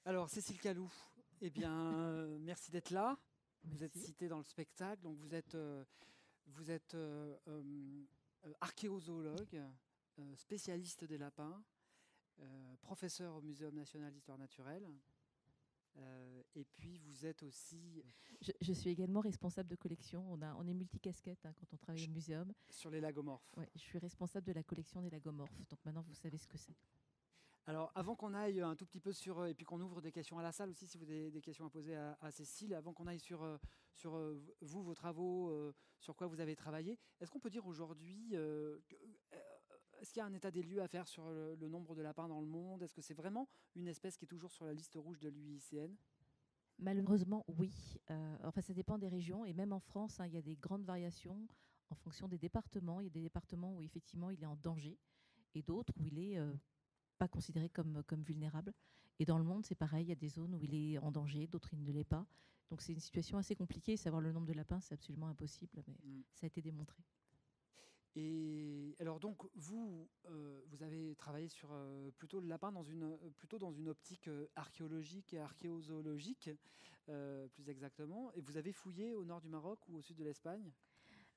Alors, Cécile Calou, eh bien, merci d'être là. Vous êtes Merci. citée dans le spectacle, donc vous êtes archéozoologue, spécialiste des lapins, professeur au Muséum national d'histoire naturelle, et puis vous êtes aussi Je suis également responsable de collection. On est multicasquette quand on travaille au muséum. sur les lagomorphes. Ouais, je suis responsable de la collection des lagomorphes. Donc maintenant, vous savez ce que c'est. Alors, avant qu'on aille un tout petit peu sur, et puis qu'on ouvre des questions à la salle aussi, si vous avez des questions à poser à Cécile, avant qu'on aille sur vous, vos travaux, sur quoi vous avez travaillé, est-ce qu'on peut dire aujourd'hui, est-ce qu'il y a un état des lieux à faire sur le nombre de lapins dans le monde? Est-ce que c'est vraiment une espèce qui est toujours sur la liste rouge de l'UICN? Malheureusement, oui. Enfin, ça dépend des régions. Et même en France, il y a des grandes variations en fonction des départements. Il y a des départements où effectivement il est en danger et d'autres où il est pas considéré comme vulnérable. Et dans le monde, c'est pareil. Il y a des zones où il est en danger, d'autres il ne l'est pas. Donc c'est une situation assez compliquée. Savoir le nombre de lapins, c'est absolument impossible, mais ça a été démontré. Et alors donc vous avez travaillé sur plutôt le lapin plutôt dans une optique archéologique et archéozoologique, plus exactement. Et vous avez fouillé au nord du Maroc ou au sud de l'Espagne?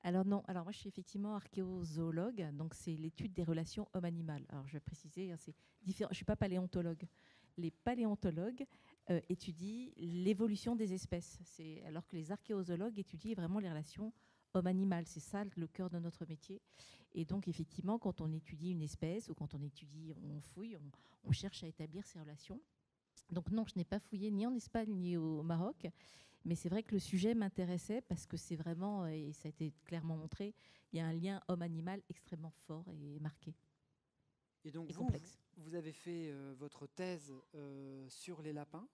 Alors non, alors moi je suis effectivement archéozoologue, donc c'est l'étude des relations homme-animal. Alors je vais préciser, c'est différent. Je suis pas paléontologue. Les paléontologues étudient l'évolution des espèces, alors que les archéozoologues étudient vraiment les relations homme-animal. C'est ça le cœur de notre métier. Et donc effectivement, quand on étudie une espèce ou quand on fouille, on cherche à établir ces relations. Donc non, je n'ai pas fouillé ni en Espagne ni au Maroc. Mais c'est vrai que le sujet m'intéressait parce que c'est vraiment, et ça a été clairement montré, il y a un lien homme-animal extrêmement fort et marqué Et donc et complexe. vous avez fait votre thèse sur les lapins.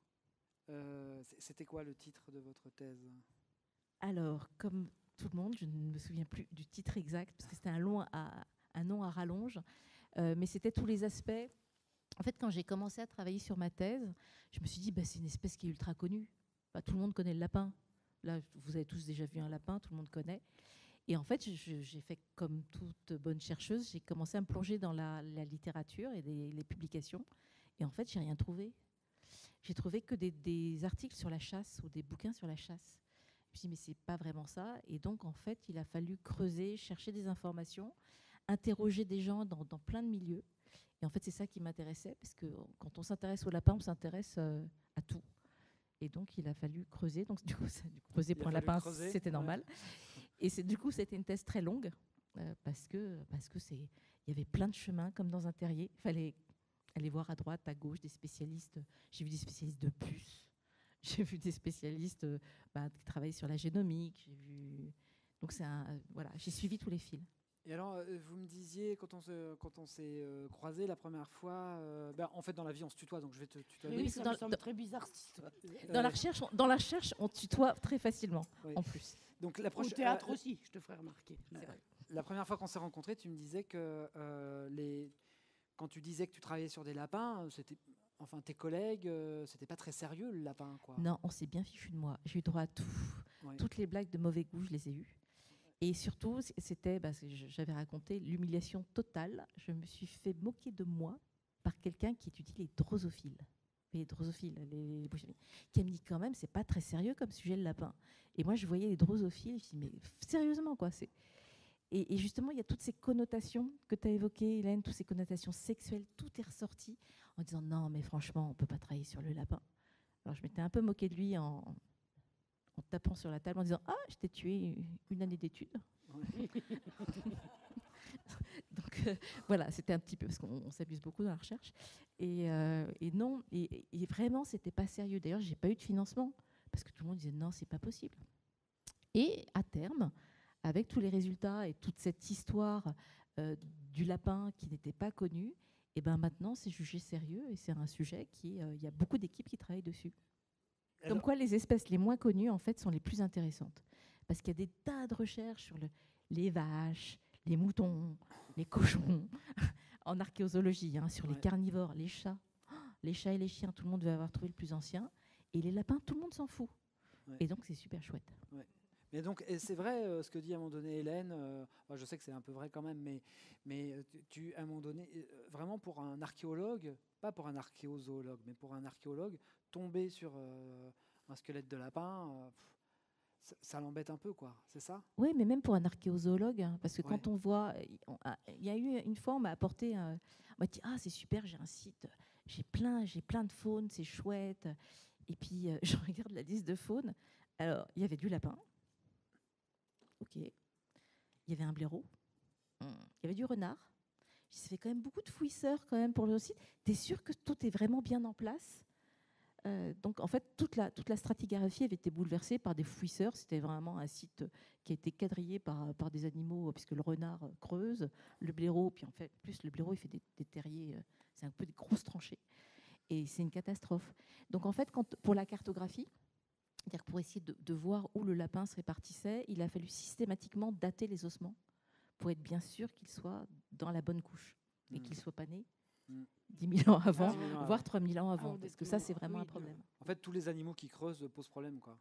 C'était quoi le titre de votre thèse? Alors, comme tout le monde, je ne me souviens plus du titre exact parce que c'était un nom à rallonge, mais c'était tous les aspects. En fait, quand j'ai commencé à travailler sur ma thèse, je me suis dit, c'est une espèce qui est ultra connue. Tout le monde connaît le lapin. Là, vous avez tous déjà vu un lapin, tout le monde connaît. Et en fait, j'ai fait comme toute bonne chercheuse, j'ai commencé à me plonger dans la littérature et les publications. Et en fait, j'ai rien trouvé. J'ai trouvé que des articles sur la chasse ou des bouquins sur la chasse. Je me suis dit, mais c'est pas vraiment ça. Et donc, en fait, il a fallu creuser, chercher des informations, interroger des gens dans plein de milieux. Et en fait, c'est ça qui m'intéressait, parce que quand on s'intéresse au lapin, on s'intéresse à tout. Et donc, il a fallu creuser. Donc, du coup, creuser pour un lapin, c'était normal. Et du coup, c'était une thèse très longue, parce que il y avait plein de chemins, comme dans un terrier. Il fallait aller voir à droite, à gauche, des spécialistes. J'ai vu des spécialistes de puces. J'ai vu des spécialistes qui travaillent sur la génomique. Donc, voilà, j'ai suivi tous les fils. Et alors, vous me disiez, quand on s'est croisés la première fois, en fait, dans la vie, on se tutoie, donc je vais te tutoyer. Oui, ça me semble très bizarre, cette histoire. Dans la recherche, on tutoie très facilement, en plus. Donc, au théâtre aussi, je te ferai remarquer. La première fois qu'on s'est rencontrés, tu me disais que quand tu disais que tu travaillais sur des lapins, tes collègues, c'était pas très sérieux, le lapin, quoi. Non, on s'est bien fichu de moi. J'ai eu droit à tout. Ouais. Toutes les blagues de mauvais goût, je les ai eues. Et surtout, j'avais raconté l'humiliation totale. Je me suis fait moquer de moi par quelqu'un qui étudie les drosophiles. Les drosophiles, qui me dit quand même, c'est pas très sérieux comme sujet, le lapin. Et moi, je voyais les drosophiles, je me dis, mais sérieusement, quoi. Et justement, il y a toutes ces connotations que tu as évoquées, Hélène, toutes ces connotations sexuelles, tout est ressorti en disant, non, mais franchement, on peut pas travailler sur le lapin. Alors, je m'étais un peu moquée de lui en tapant sur la table en disant « Ah, je t'ai tué une année d'études. Ouais. » Donc voilà, c'était un petit peu, parce qu'on s'amuse beaucoup dans la recherche. Et non, et vraiment, c'était pas sérieux. D'ailleurs, j'ai pas eu de financement, parce que tout le monde disait « Non, c'est pas possible. » Et à terme, avec tous les résultats et toute cette histoire du lapin qui n'était pas connu, et ben maintenant, c'est jugé sérieux et c'est un sujet il y a beaucoup d'équipes qui travaillent dessus. Comme quoi, les espèces les moins connues, en fait, sont les plus intéressantes. Parce qu'il y a des tas de recherches sur les vaches, les moutons, les cochons, en archéozoologie, sur les carnivores, les chats. Les chats et les chiens, tout le monde veut avoir trouvé le plus ancien. Et les lapins, tout le monde s'en fout. Ouais. Et donc, c'est super chouette. Ouais. Mais donc, et c'est vrai ce que dit à un moment donné Hélène, moi, je sais que c'est un peu vrai quand même, mais à un moment donné, vraiment pour un archéologue, pas pour un archéozoologue, mais pour un archéologue, tomber sur un squelette de lapin, ça l'embête un peu, quoi, c'est ça? Oui, mais même pour un archéozoologue, hein, parce que Ouais. quand on voit, il y a eu une fois, on m'a apporté, on m'a dit, ah c'est super, j'ai un site, j'ai plein de faune, c'est chouette. Et puis je regarde la liste de faune. Alors il y avait du lapin, ok. Il y avait un blaireau, il y avait du renard. Ça fait quand même beaucoup de fouisseurs quand même pour le site. T'es sûr que tout est vraiment bien en place? Donc en fait, toute la stratigraphie avait été bouleversée par des fouisseurs. C'était vraiment un site qui a été quadrillé par des animaux, puisque le renard creuse, le blaireau, puis en fait, plus le blaireau, il fait des terriers, c'est un peu des grosses tranchées. Et c'est une catastrophe. Donc en fait, pour la cartographie, c'est-à-dire pour essayer de voir où le lapin se répartissait, il a fallu systématiquement dater les ossements pour être bien sûr qu'il soit dans la bonne couche et qu'il ne soit pas né 10 000 ans avant, 10 000 ans voire avant. 3 000 ans avant, Ah, parce que ça, c'est vraiment oui, un problème. En fait, tous les animaux qui creusent posent problème, quoi.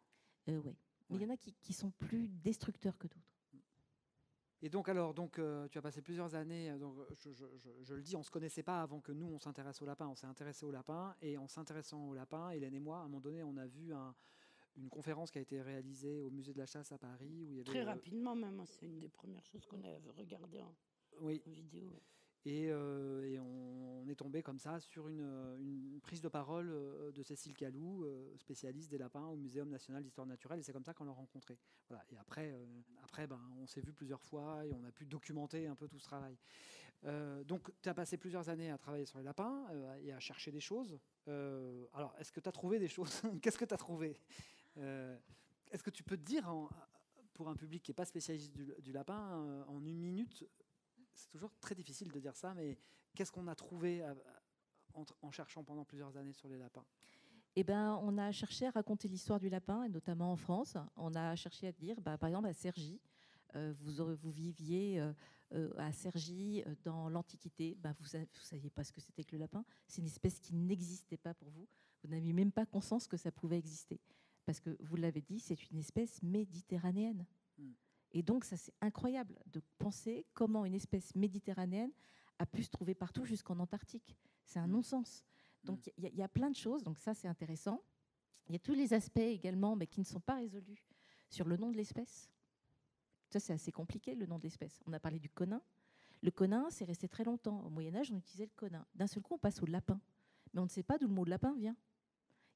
Ouais. Mais il y en a qui sont plus destructeurs que d'autres. Et donc, alors, tu as passé plusieurs années, donc, je le dis, on ne se connaissait pas avant que nous, on s'intéresse au lapin. On s'est intéressé au lapin, et en s'intéressant au lapin, Hélène et moi, à un moment donné, on a vu une conférence qui a été réalisée au musée de la chasse à Paris. Où il y avait, Très rapidement même, hein, c'est une des premières choses qu'on a regardées en vidéo. Ouais. Et on est tombé comme ça sur une prise de parole de Cécile Calou, spécialiste des lapins au Muséum national d'histoire naturelle, et c'est comme ça qu'on l'a rencontré. Voilà. Et après on s'est vu plusieurs fois et on a pu documenter un peu tout ce travail. Donc tu as passé plusieurs années à travailler sur les lapins et à chercher des choses. Alors, est-ce que tu as trouvé des choses? Qu'est-ce que tu as trouvé? Est-ce que tu peux te dire, pour un public qui n'est pas spécialiste du lapin, en une minute, c'est toujours très difficile de dire ça, mais qu'est-ce qu'on a trouvé en cherchant pendant plusieurs années sur les lapins? Eh ben, on a cherché à raconter l'histoire du lapin, et notamment en France. On a cherché à dire, par exemple, à Cergy, vous viviez à Cergy dans l'Antiquité, vous ne saviez pas ce que c'était que le lapin. C'est une espèce qui n'existait pas pour vous. Vous n'aviez même pas conscience que ça pouvait exister. Parce que, vous l'avez dit, c'est une espèce méditerranéenne. Et donc, ça, c'est incroyable de penser comment une espèce méditerranéenne a pu se trouver partout jusqu'en Antarctique. C'est un non-sens. Donc, il y a plein de choses. Donc, ça, c'est intéressant. Il y a tous les aspects également, mais qui ne sont pas résolus sur le nom de l'espèce. Ça, c'est assez compliqué, le nom de l'espèce. On a parlé du conin. Le conin, c'est resté très longtemps. Au Moyen-Âge, on utilisait le conin. D'un seul coup, on passe au lapin. Mais on ne sait pas d'où le mot lapin vient.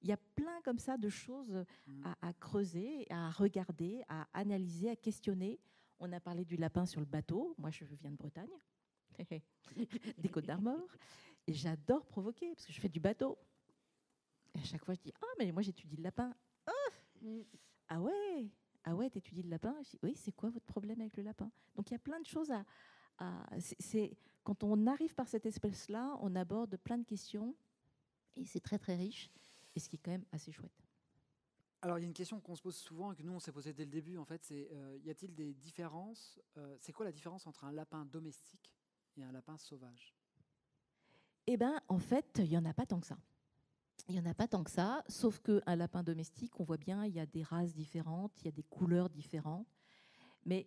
Il y a plein comme ça de choses à creuser, à regarder, à analyser, à questionner. On a parlé du lapin sur le bateau. Moi, je viens de Bretagne, des Côtes d'Armor. Et j'adore provoquer, parce que je fais du bateau. Et à chaque fois, je dis, mais moi, j'étudie le lapin. Ah ouais, t'étudies le lapin? Je dis, oui, c'est quoi votre problème avec le lapin? Donc, il y a plein de choses quand on arrive par cette espèce-là, on aborde plein de questions. Et c'est très, très riche. Et ce qui est quand même assez chouette. Alors, il y a une question qu'on se pose souvent et que nous, on s'est posé dès le début, en fait, c'est y a-t-il des différences? C'est quoi la différence entre un lapin domestique et un lapin sauvage? Eh bien, en fait, il n'y en a pas tant que ça. Il n'y en a pas tant que ça, sauf qu'un lapin domestique, on voit bien, il y a des races différentes, il y a des couleurs différentes. Mais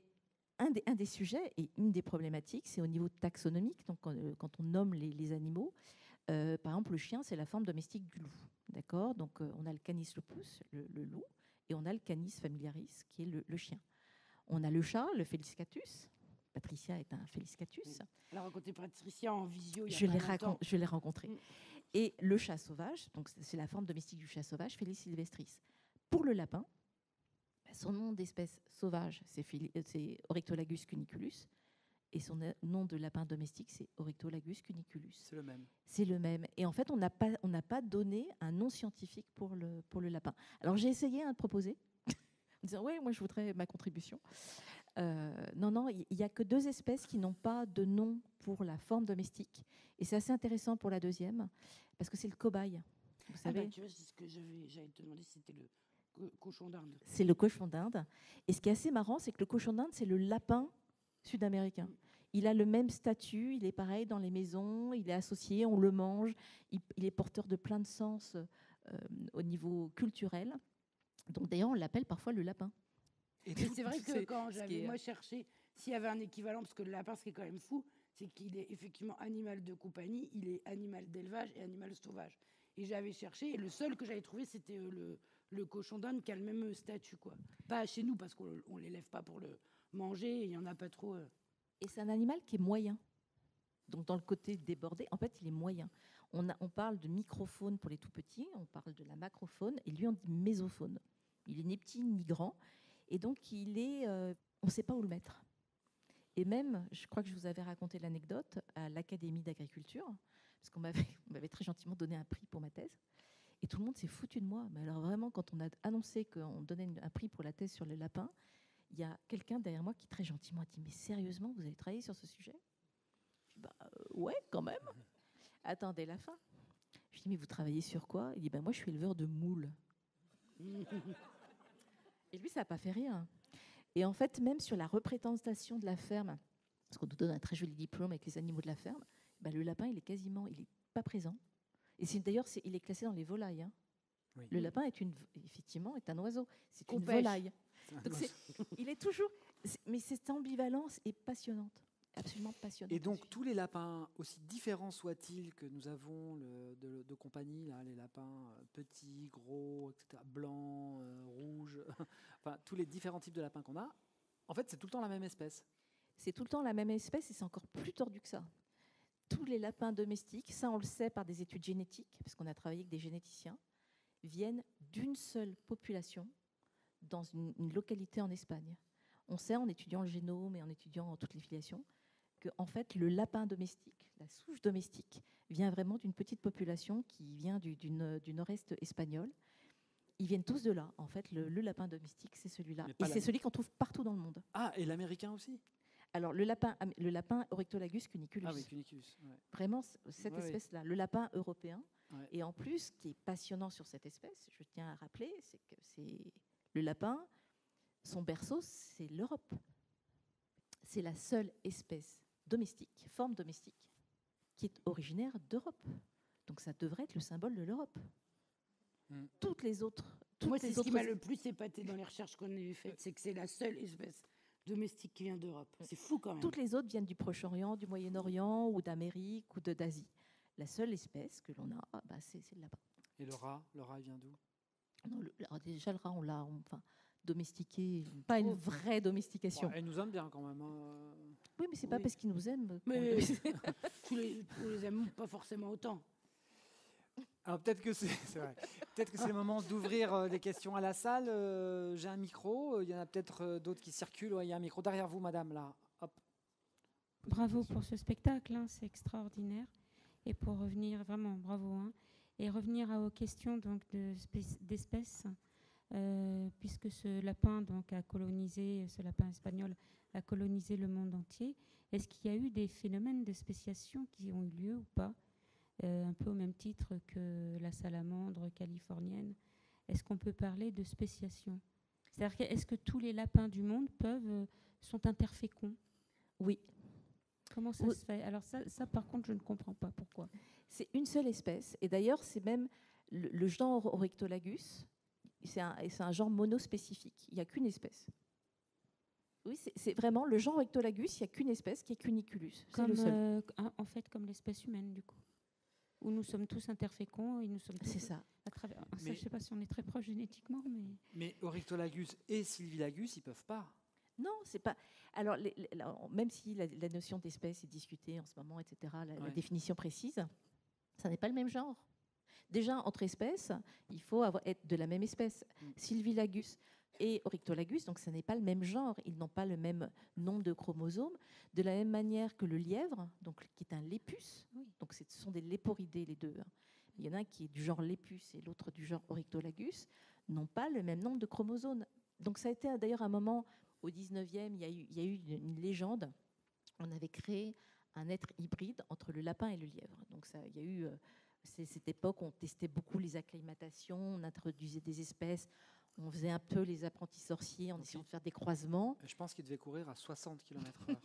un des sujets et une des problématiques, c'est au niveau taxonomique, donc quand on nomme les animaux. Par exemple, le chien, c'est la forme domestique du loup. D'accord? Donc, on a le Canis lupus, le loup, et on a le Canis familiaris, qui est le chien. On a le chat, le Feliscatus. Patricia est un Feliscatus. Elle a rencontré Patricia en visio. Je l'ai rencontré. Et le chat sauvage, donc c'est la forme domestique du chat sauvage, Felis sylvestris. Pour le lapin, son nom d'espèce sauvage, c'est Oryctolagus cuniculus. Et son nom de lapin domestique, c'est Oryctolagus cuniculus. C'est le même. C'est le même. Et en fait, on n'a pas donné un nom scientifique pour le lapin. Alors, j'ai essayé de proposer, en disant, oui, moi, je voudrais ma contribution. Non, il n'y a que 2 espèces qui n'ont pas de nom pour la forme domestique. Et c'est assez intéressant pour la deuxième, parce que c'est le cobaye. Vous savez, tu vois, c'est ce que j'allais te demander, c'était le cochon d'Inde. C'est le cochon d'Inde. Et ce qui est assez marrant, c'est que le cochon d'Inde, c'est le lapin sud-américain. Il a le même statut, il est pareil dans les maisons, il est associé, on le mange, il est porteur de plein de sens au niveau culturel. Donc d'ailleurs, on l'appelle parfois le lapin. Et c'est vrai que quand j'avais moi cherché s'il y avait un équivalent, parce que le lapin, ce qui est quand même fou, c'est qu'il est effectivement animal de compagnie, il est animal d'élevage et animal sauvage. Et j'avais cherché, et le seul que j'avais trouvé, c'était le cochon d'Inde qui a le même statut, quoi. Pas chez nous, parce qu'on ne l'élève pas pour le manger, et il n'y en a pas trop. Et c'est un animal qui est moyen. Donc dans le côté débordé, en fait, il est moyen. On parle de microfaune pour les tout petits, on parle de la macrofaune, et lui, on dit mésofaune. Il est ni petit ni grand, et donc on ne sait pas où le mettre. Et même, je crois que je vous avais raconté l'anecdote à l'Académie d'agriculture, parce qu'on m'avait très gentiment donné un prix pour ma thèse, et tout le monde s'est foutu de moi. Mais alors vraiment, quand on a annoncé qu'on donnait un prix pour la thèse sur le lapin, il y a quelqu'un derrière moi qui très gentiment a dit « Mais sérieusement, vous avez travaillé sur ce sujet ?» Je dis « Ouais, quand même. » Attendez la fin. Je dis « Mais vous travaillez sur quoi ?» Il dit « Moi, je suis éleveur de moules. » Et lui, ça n'a pas fait rire. Et en fait, même sur la représentation de la ferme, parce qu'on nous donne un très joli diplôme avec les animaux de la ferme, le lapin, il est pas présent. Et d'ailleurs, il est classé dans les volailles. Hein. Oui. Le lapin effectivement, est un oiseau. C'est une volaille. Donc il est toujours. Mais cette ambivalence est passionnante, absolument passionnante. Et donc tous les lapins, aussi différents soient-ils que nous avons de compagnie, là, les lapins petits, gros, etc., blancs, rouges, enfin tous les différents types de lapins qu'on a, en fait c'est tout le temps la même espèce. C'est tout le temps la même espèce et c'est encore plus tordu que ça. Tous les lapins domestiques, ça on le sait par des études génétiques, parce qu'on a travaillé avec des généticiens, viennent d'une seule population dans une localité en Espagne. On sait, en étudiant le génome et en étudiant toutes les filiations, que en fait, le lapin domestique, la souche domestique, vient vraiment d'une petite population qui vient du nord-est espagnol. Ils viennent tous de là. En fait, le lapin domestique, c'est celui-là. Et c'est celui qu'on trouve partout dans le monde. Ah, et l'américain aussi ? Alors, le lapin Oryctolagus cuniculus. Ah oui, cuniculus. Ouais. Vraiment, cette espèce-là, le lapin européen. Ouais. Et en plus, ce qui est passionnant sur cette espèce, je tiens à rappeler, c'est que le lapin, son berceau, c'est l'Europe. C'est la seule espèce domestique, forme domestique, qui est originaire d'Europe. Donc, ça devrait être le symbole de l'Europe. Toutes les autres... Moi, c'est ce qui m'a le plus épaté dans les recherches qu'on a faites, c'est que c'est la seule espèce domestique qui vient d'Europe. C'est fou quand même. Toutes les autres viennent du Proche-Orient, du Moyen-Orient ou d'Amérique ou d'Asie. La seule espèce que l'on a, c'est le lapin. Et le rat il vient d'où ? Déjà, le rat, on l'a domestiqué, pas une vraie domestication. Ouais, il nous aime bien quand même. Oui, mais c'est pas parce qu'il nous aime. Mais on les aime pas forcément autant. Alors peut-être que c'est vrai. Peut-être que c'est le moment d'ouvrir des questions à la salle. J'ai un micro. Il y en a peut-être d'autres qui circulent. Ouais, il y a un micro derrière vous, madame, là. Hop. Bravo pour ce spectacle, hein, c'est extraordinaire. Et pour revenir, vraiment, bravo. Hein, et revenir aux questions donc, d'espèces, puisque ce lapin donc, ce lapin espagnol a colonisé le monde entier, est-ce qu'il y a eu des phénomènes de spéciation qui ont eu lieu ou pas ? Un peu au même titre que la salamandre californienne. Est-ce qu'on peut parler de spéciation ? C'est-à-dire est-ce que tous les lapins du monde sont interféconds ? Oui. Comment ça se fait ? Alors ça, par contre, je ne comprends pas pourquoi. C'est une seule espèce. Et d'ailleurs, c'est même le genre Oryctolagus, c'est un genre monospécifique. Il n'y a qu'une espèce. Oui, c'est vraiment le genre Oryctolagus, il n'y a qu'une espèce qui est Cuniculus. C'est le seul. En fait, comme l'espèce humaine, du coup. Où nous sommes tous interféconds et nous sommes tous... C'est ça. Je ne sais pas si on est très proche génétiquement, mais... Mais Oryctolagus et Sylvilagus, ils ne peuvent pas. Non, c'est pas... Alors, même si la notion d'espèce est discutée en ce moment, etc., la définition précise, ça n'est pas le même genre. Déjà, entre espèces, il faut être de la même espèce. Sylvilagus et Oryctolagus, donc ça n'est pas le même genre. Ils n'ont pas le même nombre de chromosomes. De la même manière que le lièvre, donc, qui est un lépus, donc ce sont des léporidés les deux. Il y en a un qui est du genre lépus et l'autre du genre Oryctolagus, n'ont pas le même nombre de chromosomes. Donc ça a été d'ailleurs un moment, au 19e, il y a eu une légende. On avait créé un être hybride entre le lapin et le lièvre. Donc il y a eu cette époque où on testait beaucoup les acclimatations, on introduisait des espèces, on faisait un peu les apprentis sorciers en essayant de faire des croisements. Je pense qu'il devait courir à 60 km/h.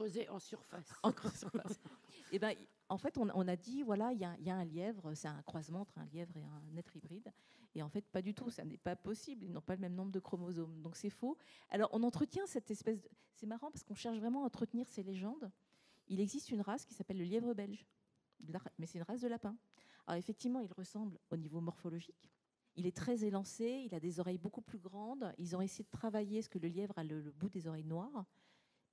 creusé en surface. Et ben, en fait, on a dit, voilà, il y a un lièvre, c'est un croisement entre un lièvre et un être hybride. Et en fait, pas du tout, ça n'est pas possible. Ils n'ont pas le même nombre de chromosomes. Donc, c'est faux. Alors, on entretient cette espèce de... C'est marrant parce qu'on cherche vraiment à entretenir ces légendes. Il existe une race qui s'appelle le lièvre belge. Mais c'est une race de lapin. Alors, effectivement, il ressemble au niveau morphologique. Il est très élancé, il a des oreilles beaucoup plus grandes. Ils ont essayé de travailler parce que le lièvre a le bout des oreilles noires.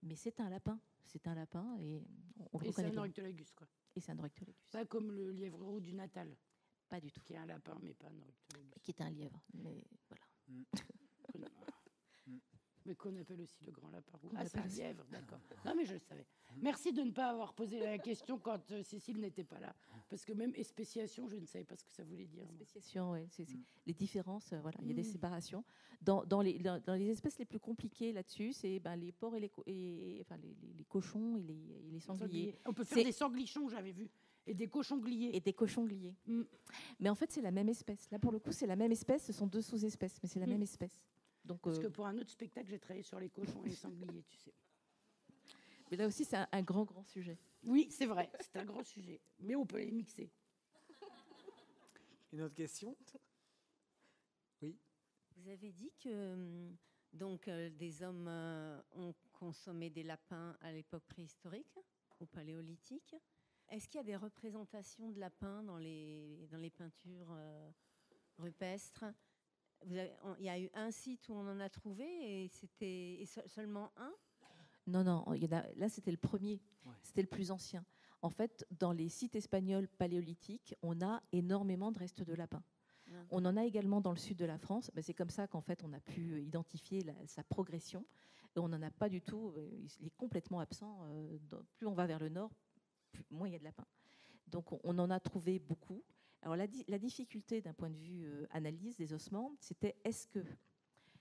Mais c'est un lapin. C'est un lapin et on le Et c'est reconnaît un bien. Oryctolagus, quoi. Et c'est un Oryctolagus. Pas comme le lièvre roux du Natal, Pas du tout. qui est un lapin, mais pas un Oryctolagus. Qui est un lièvre. Mais voilà. Mais qu'on appelle aussi le grand lapin roux. Qu'on Ah, c'est un appelle aussi. lièvre, d'accord. Non, mais je le savais. Merci de ne pas avoir posé la question quand Cécile n'était pas là. Parce que même espéciation, je ne savais pas ce que ça voulait dire. moi. Spéciation, ouais, les différences, voilà, il y a des séparations. Dans les espèces les plus compliquées là-dessus, c'est les porcs et les cochons et les sangliers. On peut faire des sanglichons, j'avais vu, et des cochons gliés. Et des cochons gliés. Mais en fait, c'est la même espèce. Là, pour le coup, c'est la même espèce. Ce sont deux sous-espèces, mais c'est la même espèce. Donc, Parce que pour un autre spectacle, j'ai travaillé sur les cochons et les sangliers, tu sais. Mais là aussi, c'est un grand, grand sujet. Oui, c'est vrai, c'est un grand sujet. Mais on peut les mixer. Une autre question? Oui. Vous avez dit que des hommes ont consommé des lapins à l'époque préhistorique ou paléolithique. Est-ce qu'il y a des représentations de lapins dans les peintures rupestres? Il y a eu un site où on en a trouvé et c'était seulement un? Non, là, c'était le premier. Ouais. C'était le plus ancien. En fait, dans les sites espagnols paléolithiques, on a énormément de restes de lapins. On en a également dans le sud de la France. C'est comme ça qu'en fait, on a pu identifier sa progression. Et on n'en a pas du tout. Il est complètement absent. Plus on va vers le nord, moins il y a de lapins. Donc, on en a trouvé beaucoup. Alors, la difficulté d'un point de vue analyse des ossements, c'était est-ce que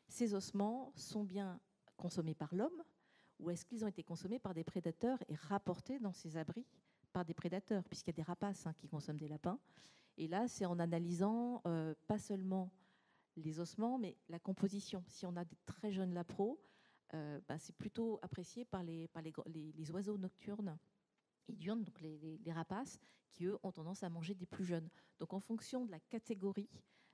ces ossements sont bien consommés par l'homme ou est-ce qu'ils ont été consommés par des prédateurs et rapportés dans ces abris par des prédateurs, puisqu'il y a des rapaces qui consomment des lapins. Et là, c'est en analysant pas seulement les ossements, mais la composition. Si on a des très jeunes lapros, c'est plutôt apprécié par les oiseaux nocturnes et diurnes, donc les rapaces, qui, eux, ont tendance à manger des plus jeunes. Donc, en fonction de la catégorie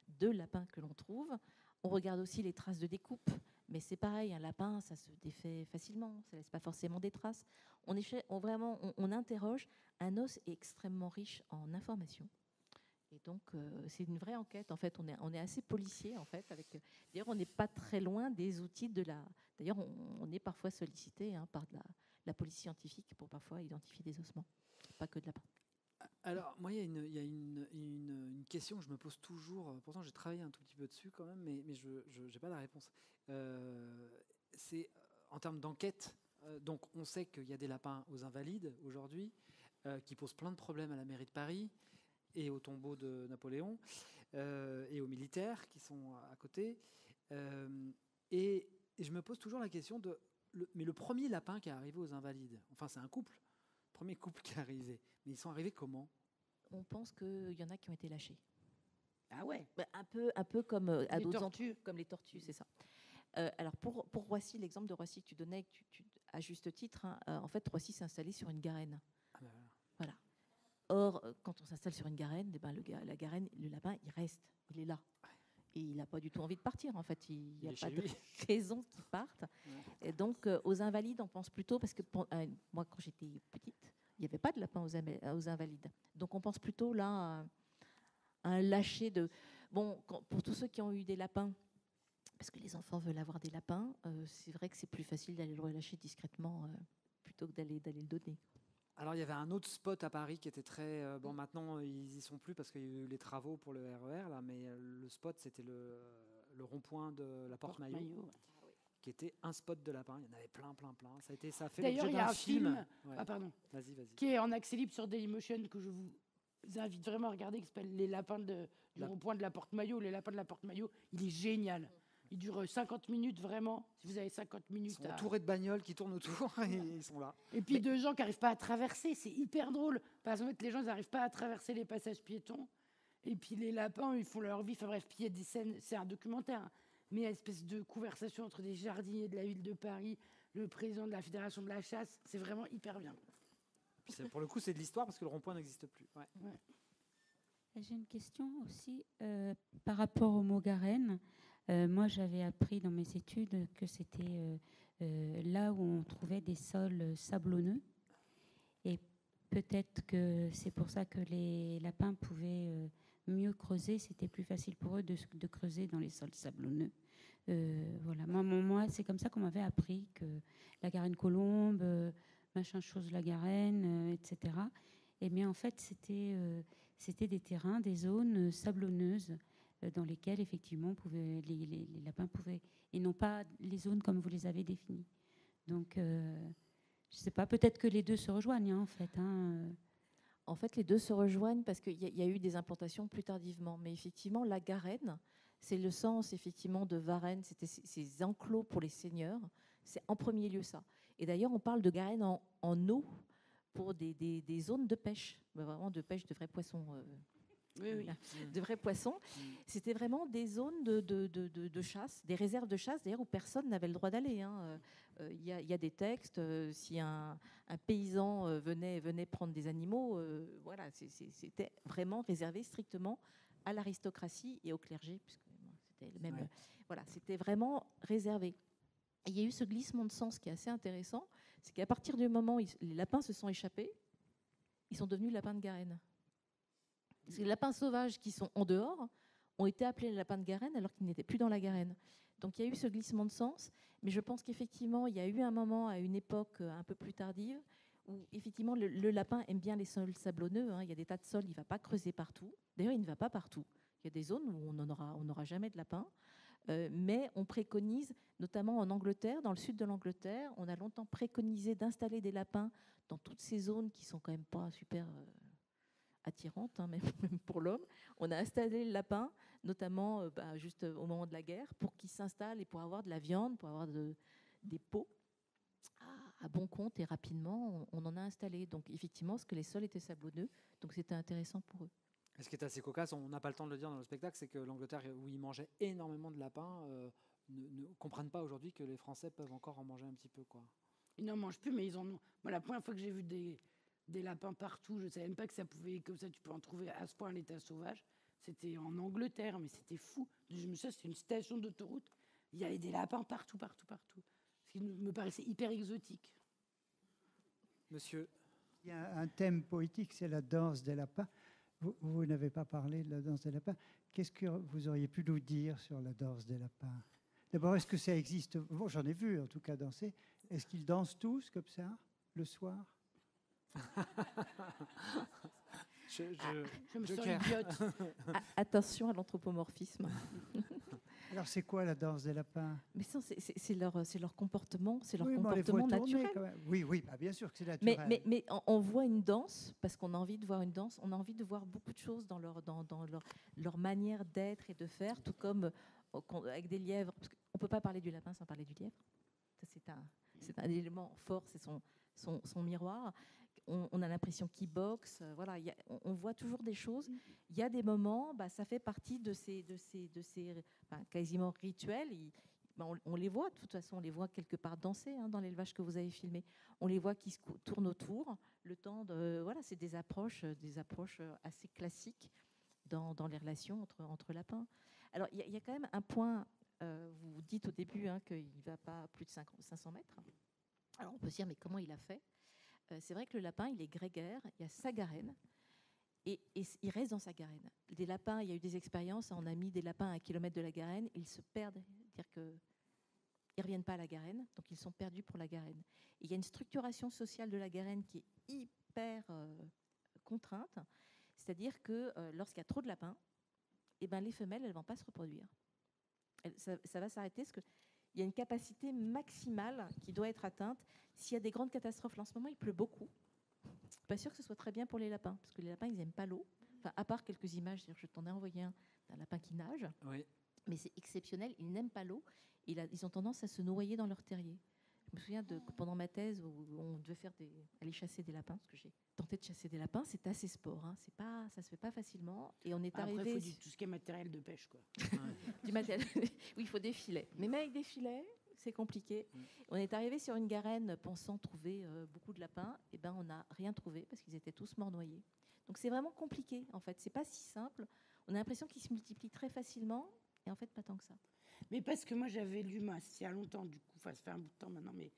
de lapins que l'on trouve, on regarde aussi les traces de découpe. Mais c'est pareil, un lapin, ça se défait facilement, ça ne laisse pas forcément des traces. On interroge. Un os est extrêmement riche en informations. Et donc, c'est une vraie enquête. En fait, on est assez policier, en fait. D'ailleurs, on n'est pas très loin des outils de la... D'ailleurs, on est parfois sollicité par de la police scientifique pour parfois identifier des ossements, pas que de lapins. Alors, moi, il y a une question que je me pose toujours. Pourtant, j'ai travaillé un tout petit peu dessus quand même, mais je n'ai pas la réponse. C'est en termes d'enquête. Donc, on sait qu'il y a des lapins aux Invalides aujourd'hui qui posent plein de problèmes à la mairie de Paris et au tombeau de Napoléon et aux militaires qui sont à côté. Et je me pose toujours la question mais le premier lapin qui est arrivé aux Invalides, enfin, c'est un couple. Premier couple qui est arrivé. Mais ils sont arrivés comment? On pense qu'il y en a qui ont été lâchés. Ah ouais. Un peu comme à d'autres tortues. Comme les tortues, c'est ça. Alors pour Roissy, l'exemple de Roissy que tu donnais, à juste titre, en fait, Roissy s'est installé sur une garenne. Ah ben voilà. Or, quand on s'installe sur une garenne, la garenne, le lapin, il reste, il est là. Et il n'a pas du tout envie de partir, en fait. Il n'y a pas de raison qu'il parte. Et donc, aux Invalides, on pense plutôt, parce que moi, quand j'étais petite, il n'y avait pas de lapin aux Invalides. Donc, on pense plutôt là à un lâcher de... Bon, pour tous ceux qui ont eu des lapins, parce que les enfants veulent avoir des lapins, c'est vrai que c'est plus facile d'aller le relâcher discrètement plutôt que d'aller le donner. Alors, il y avait un autre spot à Paris qui était très... bon, maintenant, ils n'y sont plus parce qu'il y a eu les travaux pour le RER, là, mais le spot, c'était le rond-point de la Porte Maillot, qui était un spot de lapin. Il y en avait plein. Ça a fait D'ailleurs, il y a un film ouais. Ah, pardon. Vas-y. Qui est en accès libre sur Dailymotion, que je vous invite vraiment à regarder, qui s'appelle Les lapins du rond-point de la Porte Maillot. Les lapins de la Porte Maillot, il est génial. Il dure 50 minutes, vraiment. Si vous avez 50 minutes... Ils sont entourés de bagnoles qui tournent autour et ils sont là. Et puis de gens qui n'arrivent pas à traverser. C'est hyper drôle. Parce qu'en fait, les gens n'arrivent pas à traverser les passages piétons. Et puis les lapins, ils font leur vie. Enfin bref, puis il y a des scènes... C'est un documentaire. Mais il y a une espèce de conversation entre des jardiniers de la ville de Paris, le président de la Fédération de la chasse. C'est vraiment hyper bien. Pour le coup, c'est de l'histoire parce que le rond-point n'existe plus. Ouais. Ouais. J'ai une question aussi par rapport au mot garenne. Moi, j'avais appris dans mes études que c'était là où on trouvait des sols sablonneux. Et peut-être que c'est pour ça que les lapins pouvaient mieux creuser. C'était plus facile pour eux de creuser dans les sols sablonneux. Voilà. Moi, c'est comme ça qu'on m'avait appris que la garenne colombe, machin chose la garenne, etc. Et bien en fait, c'était des terrains, des zones sablonneuses dans lesquelles effectivement les lapins pouvaient, et non pas les zones comme vous les avez définies. Donc, je ne sais pas, peut-être que les deux se rejoignent en fait. En fait, les deux se rejoignent parce qu'il y a eu des implantations plus tardivement. Mais effectivement, la garenne, c'est le sens effectivement de Varennes, c'était ces enclos pour les seigneurs. C'est en premier lieu ça. Et d'ailleurs, on parle de garenne en eau pour des zones de pêche, vraiment de pêche de vrais poissons. Oui. De vrais poissons. C'était vraiment des zones de chasse, des réserves de chasse, d'ailleurs, où personne n'avait le droit d'aller. Il y a des textes, si un paysan venait prendre des animaux, voilà, c'était vraiment réservé strictement à l'aristocratie et au clergé, puisque c'était le même. Ouais. Voilà, c'était vraiment réservé. Et il y a eu ce glissement de sens qui est assez intéressant, c'est qu'à partir du moment où les lapins se sont échappés, ils sont devenus lapins de garenne. Parce que les lapins sauvages qui sont en dehors ont été appelés les lapins de garenne alors qu'ils n'étaient plus dans la garenne. Donc il y a eu ce glissement de sens, mais je pense qu'effectivement, il y a eu un moment, à une époque un peu plus tardive, où effectivement le lapin aime bien les sols sablonneux. Il y a des tas de sols, il ne va pas creuser partout. D'ailleurs, il ne va pas partout. Il y a des zones où on n'aura jamais de lapin. Mais on préconise, notamment en Angleterre, dans le sud de l'Angleterre, on a longtemps préconisé d'installer des lapins dans toutes ces zones qui sont quand même pas super attirantes, même pour l'homme. On a installé le lapin, notamment juste au moment de la guerre, pour qu'il s'installe et pour avoir de la viande, pour avoir des peaux à bon compte et rapidement. On en a installé. Donc effectivement, parce que les sols étaient sablonneux, donc c'était intéressant pour eux. Ce qui est assez cocasse, on n'a pas le temps de le dire dans le spectacle, c'est que l'Angleterre, où ils mangeaient énormément de lapins, ne comprennent pas aujourd'hui que les Français peuvent encore en manger un petit peu, quoi. Ils n'en mangent plus, mais ils en ont. Moi, la première fois que j'ai vu des lapins partout, je ne savais même pas que ça pouvait, comme ça, tu peux en trouver à ce point à l'état sauvage. C'était en Angleterre, mais c'était fou. Je me souviens, c'était une station d'autoroute. Il y avait des lapins partout. Ce qui me paraissait hyper exotique. Monsieur. Il y a un thème poétique, c'est la danse des lapins. Vous n'avez pas parlé de la danse des lapins. Qu'est-ce que vous auriez pu nous dire sur la danse des lapins? D'abord, est-ce que ça existe? Bon, j'en ai vu en tout cas danser. Est-ce qu'ils dansent tous comme ça, le soir? Je me sens idiote. Attention à l'anthropomorphisme. Alors, c'est quoi la danse des lapins? Mais c'est leur comportement, c'est leur comportement naturel. Oui, bah bien sûr que c'est naturel. Mais on voit une danse, parce qu'on a envie de voir une danse, on a envie de voir beaucoup de choses dans leur manière d'être et de faire, tout comme avec des lièvres. Parce qu'on ne peut pas parler du lapin sans parler du lièvre. C'est un élément fort, c'est son miroir. On a l'impression qu'il boxe. Voilà, on voit toujours des choses. Il y a des moments, ça fait partie de ces quasiment rituels. On les voit, de toute façon, on les voit quelque part danser dans l'élevage que vous avez filmé. On les voit qui se tournent autour. Le temps de, voilà, c'est des approches assez classiques dans les relations entre lapins. Alors, il y a quand même un point. Vous dites au début qu'il ne va pas plus de 500 mètres. Alors, on peut se dire, mais comment il a fait? C'est vrai que le lapin, il est grégaire, il y a sa garenne, et il reste dans sa garenne. Des lapins, il y a eu des expériences, on a mis des lapins à 1 kilomètre de la garenne, ils se perdent, c'est-à-dire qu'ils ne reviennent pas à la garenne, donc ils sont perdus pour la garenne. Et il y a une structuration sociale de la garenne qui est hyper contrainte, c'est-à-dire que lorsqu'il y a trop de lapins, les femelles, elles ne vont pas se reproduire. Ça va s'arrêter parce qu'il y a une capacité maximale qui doit être atteinte. S'il y a des grandes catastrophes, en ce moment, il pleut beaucoup. Je ne suis pas sûre que ce soit très bien pour les lapins, parce que les lapins, ils n'aiment pas l'eau. Enfin, à part quelques images, je t'en ai envoyé d'un lapin qui nage, oui. Mais c'est exceptionnel, ils n'aiment pas l'eau, et ils ont tendance à se noyer dans leur terrier. Je me souviens pendant ma thèse où on devait aller chasser des lapins, parce que j'ai tenté de chasser des lapins, c'est assez sport, ça se fait pas facilement. Et on est arrivé. Après, il faut tout ce qui est matériel de pêche, quoi. Du matériel. Oui, il faut des filets. Mais avec des filets, c'est compliqué. On est arrivé sur une garenne pensant trouver beaucoup de lapins. Et ben, on n'a rien trouvé parce qu'ils étaient tous morts noyés. Donc c'est vraiment compliqué, en fait. C'est pas si simple. On a l'impression qu'ils se multiplient très facilement, et en fait, pas tant que ça. Mais parce que moi, j'avais lu, il y a longtemps, du coup, ça fait un bout de temps maintenant, mais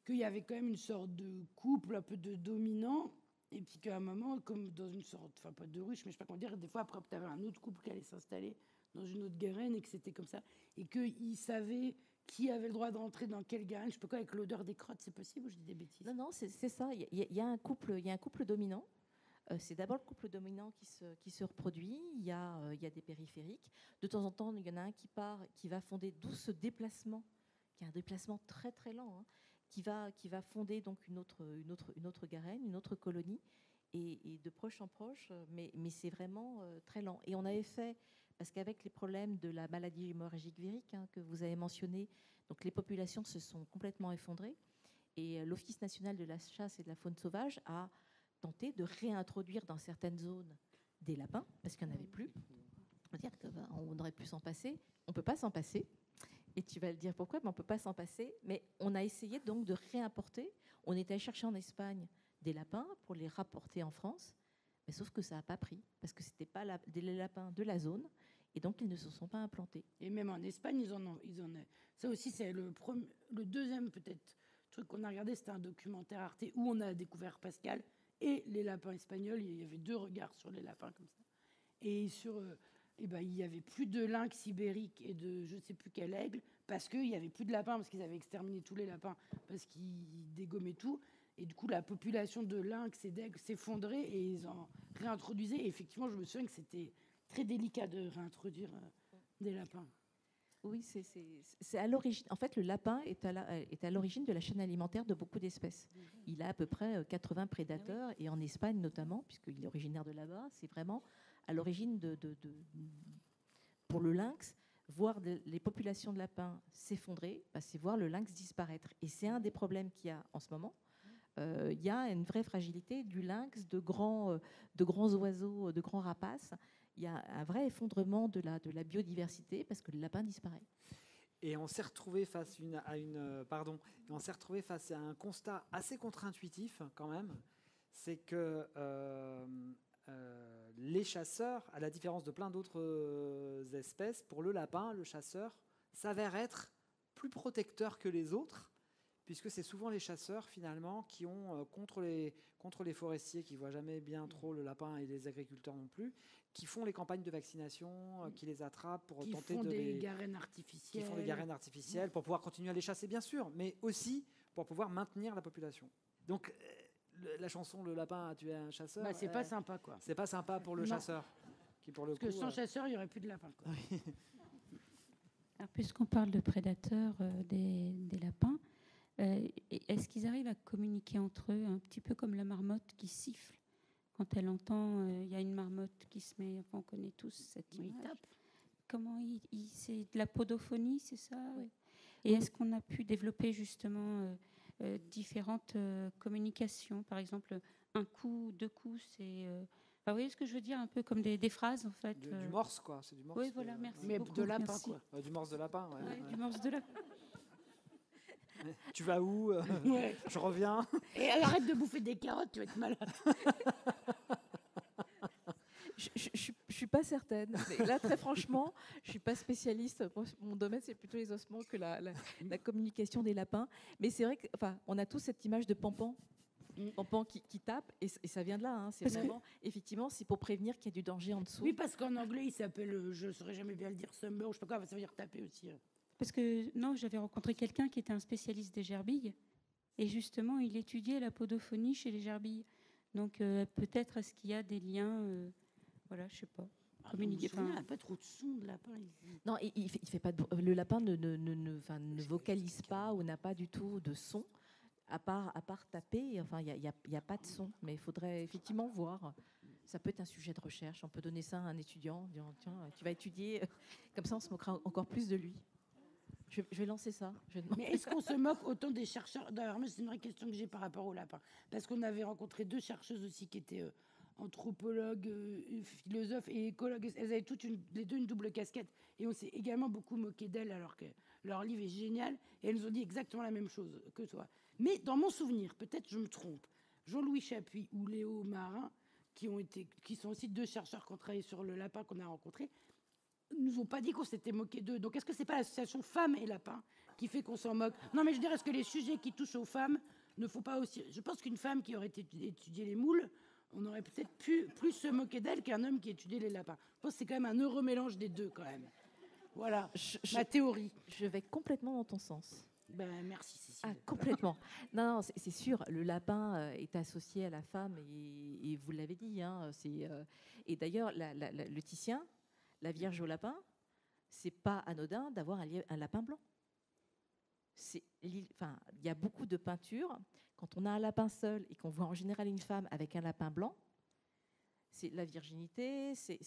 qu'il y avait quand même une sorte de couple, un peu de dominant, et puis qu'à un moment, comme dans une sorte, enfin pas de ruche, mais je sais pas comment dire, des fois après, tu avais un autre couple qui allait s'installer dans une autre garenne, et que c'était comme ça, et qu'ils savaient qui avait le droit de rentrer dans quelle garenne. Je sais pas quoi, avec l'odeur des crottes, c'est possible ou je dis des bêtises? Non, c'est ça. Il y a un couple dominant. C'est d'abord le couple dominant qui se reproduit. Il y a des périphériques. De temps en temps, il y en a un qui part, qui va fonder, d'où ce déplacement, qui est un déplacement très très lent, hein, qui va fonder donc une autre garenne, une autre colonie, et de proche en proche, mais c'est vraiment très lent. Et on avait fait, parce qu'avec les problèmes de la maladie hémorragique virique, hein, que vous avez mentionné, donc les populations se sont complètement effondrées, et l'Office national de la chasse et de la faune sauvage a tenté de réintroduire dans certaines zones des lapins, parce qu'il n'y en avait plus. On va dire qu'on aurait pu s'en passer. On ne peut pas s'en passer. Et tu vas le dire pourquoi, mais on ne peut pas s'en passer. Mais on a essayé donc de réimporter. On est allé chercher en Espagne des lapins pour les rapporter en France, mais sauf que ça n'a pas pris, parce que ce n'étaient pas des lapins de la zone, et donc ils ne se sont pas implantés. Et même en Espagne, ils en ont. Ça aussi, c'est le deuxième peut-être truc qu'on a regardé, c'était un documentaire Arte où on a découvert Pascal et les lapins espagnols. Il y avait 2 regards sur les lapins comme ça. Et il y avait plus de lynx ibérique et de je ne sais plus quel aigle, parce qu'il n'y avait plus de lapins, parce qu'ils avaient exterminé tous les lapins, parce qu'ils dégommaient tout. Et du coup, la population de lynx et d'aigles s'effondrait et ils en réintroduisaient. Et effectivement, je me souviens que c'était très délicat de réintroduire des lapins. Oui, c'est à l'origine. En fait, le lapin est à l'origine de la chaîne alimentaire de beaucoup d'espèces. Il a à peu près 80 prédateurs, et en Espagne notamment, puisqu'il est originaire de là-bas, c'est vraiment à l'origine pour le lynx, voir les populations de lapins s'effondrer, c'est voir le lynx disparaître. Et c'est un des problèmes qu'il y a en ce moment. Il y a une vraie fragilité du lynx, de grands oiseaux, de grands rapaces. Il y a un vrai effondrement de la biodiversité parce que le lapin disparaît. Et on s'est retrouvé face à un constat assez contre-intuitif quand même, c'est que les chasseurs, à la différence de plein d'autres espèces, pour le lapin, le chasseur s'avère être plus protecteur que les autres, puisque c'est souvent les chasseurs finalement qui ont contre les forestiers qui voient jamais bien trop le lapin et les agriculteurs non plus, qui font les campagnes de vaccination, qui les attrapent pour tenter de des garènes artificielles. Qui font des garènes artificielles pour pouvoir continuer à les chasser bien sûr, mais aussi pour pouvoir maintenir la population. Donc la chanson "Le lapin a tué un chasseur", c'est pas sympa quoi. C'est pas sympa pour le chasseur. Qui pour le Parce que sans chasseur, il n'y aurait plus de lapins. Quoi. Alors, puisqu'on parle de prédateurs des lapins, est-ce qu'ils arrivent à communiquer entre eux, un petit peu comme la marmotte qui siffle quand elle entend, il y a une marmotte qui se met, enfin, on connaît tous cette image. Il tape. Comment c'est de la podophonie, c'est ça? Oui. Et est-ce qu'on a pu développer justement différentes communications? Par exemple, un coup, 2 coups, c'est... vous voyez ce que je veux dire? Un peu comme des phrases, en fait. Du morse, quoi. C'est du morse. Oui, voilà, merci Mais beaucoup. de lapin, Merci. quoi. Du morse de lapin, ouais. Ouais, du morse de lapin. Tu vas où? Ouais. Je reviens. Et arrête de bouffer des carottes, tu vas être malade. Je suis pas certaine. Mais là, très franchement, je suis pas spécialiste. Mon domaine, c'est plutôt les ossements que la communication des lapins. Mais c'est vrai qu'on a tous cette image de Pampan. Pampan qui tape, et ça vient de là. Hein. C'est vraiment, effectivement, c'est pour prévenir qu'il y a du danger en dessous. Oui, parce qu'en anglais, il s'appelle, je ne saurais jamais bien le dire, summer, je sais pas quoi, ça veut dire taper aussi. Parce que, non, j'avais rencontré quelqu'un qui était un spécialiste des gerbilles, et justement, il étudiait la podophonie chez les gerbilles. Donc, peut-être est-ce qu'il y a des liens, voilà, je sais pas. Communiquer. Il n'y a pas trop de son de lapin ici. Non, il fait pas le lapin ne vocalise pas ou n'a pas du tout de son. À part taper, enfin, il n'y a pas de son. Mais il faudrait effectivement voir. Ça peut être un sujet de recherche. On peut donner ça à un étudiant, en disant, tiens, tu vas étudier. Comme ça, on se moquera encore plus de lui. Je vais lancer ça. Mais est-ce qu'on se moque autant des chercheurs? D'ailleurs, moi, c'est une vraie question que j'ai par rapport au lapin. Parce qu'on avait rencontré 2 chercheuses aussi qui étaient anthropologues, philosophes et écologues. Elles avaient toutes les deux une double casquette. Et on s'est également beaucoup moqué d'elles alors que leur livre est génial. Et elles nous ont dit exactement la même chose que toi. Mais dans mon souvenir, peut-être je me trompe, Jean-Louis Chapuis ou Léo Marin, qui sont aussi deux chercheurs qui ont travaillé sur le lapin qu'on a rencontré, nous ont pas dit qu'on s'était moqué d'eux. Donc est-ce que c'est pas l'association Femmes et Lapins qui fait qu'on s'en moque? Non, mais je dirais, est-ce que les sujets qui touchent aux femmes ne faut pas aussi... Je pense qu'une femme qui aurait étudié les moules, on aurait peut-être pu plus se moquer d'elle qu'un homme qui étudiait les lapins. Je pense que c'est quand même un heureux mélange des deux, quand même. Voilà, ma théorie. Je vais complètement dans ton sens. Ben, merci, Cécile. Ah, complètement. Non, c'est sûr, le lapin est associé à la femme, et vous l'avez dit. Hein, et d'ailleurs, le Titien, la Vierge au lapin, c'est pas anodin d'avoir un lapin blanc. Il y a beaucoup de peintures. Quand on a un lapin seul et qu'on voit en général une femme avec un lapin blanc, c'est la virginité, c'est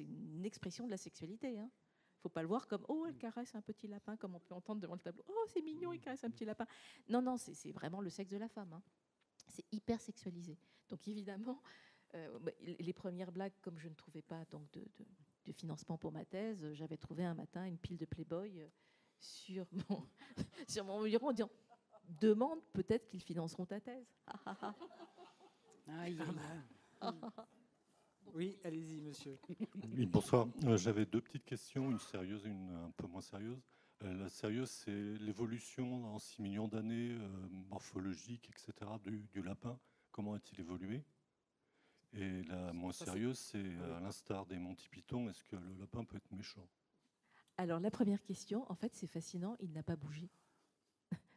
une expression de la sexualité. Hein. Faut pas le voir comme oh, elle caresse un petit lapin, comme on peut entendre devant le tableau. Oh, c'est mignon, il caresse un petit lapin. Non, c'est vraiment le sexe de la femme. Hein. C'est hyper sexualisé. Donc évidemment, les premières blagues, comme je ne trouvais pas donc de financement pour ma thèse, j'avais trouvé un matin une pile de Playboy sur mon bureau en disant demande peut-être qu'ils financeront ta thèse. Oui, allez-y, monsieur. Oui, bonsoir. J'avais deux petites questions, une sérieuse et une un peu moins sérieuse. La sérieuse, c'est l'évolution en 6 millions d'années morphologique, etc., du lapin. Comment a-t-il évolué? Et la moins sérieuse, c'est à l'instar des Monty Python, est-ce que le lapin peut être méchant? Alors, la première question, en fait, c'est fascinant, il n'a pas bougé.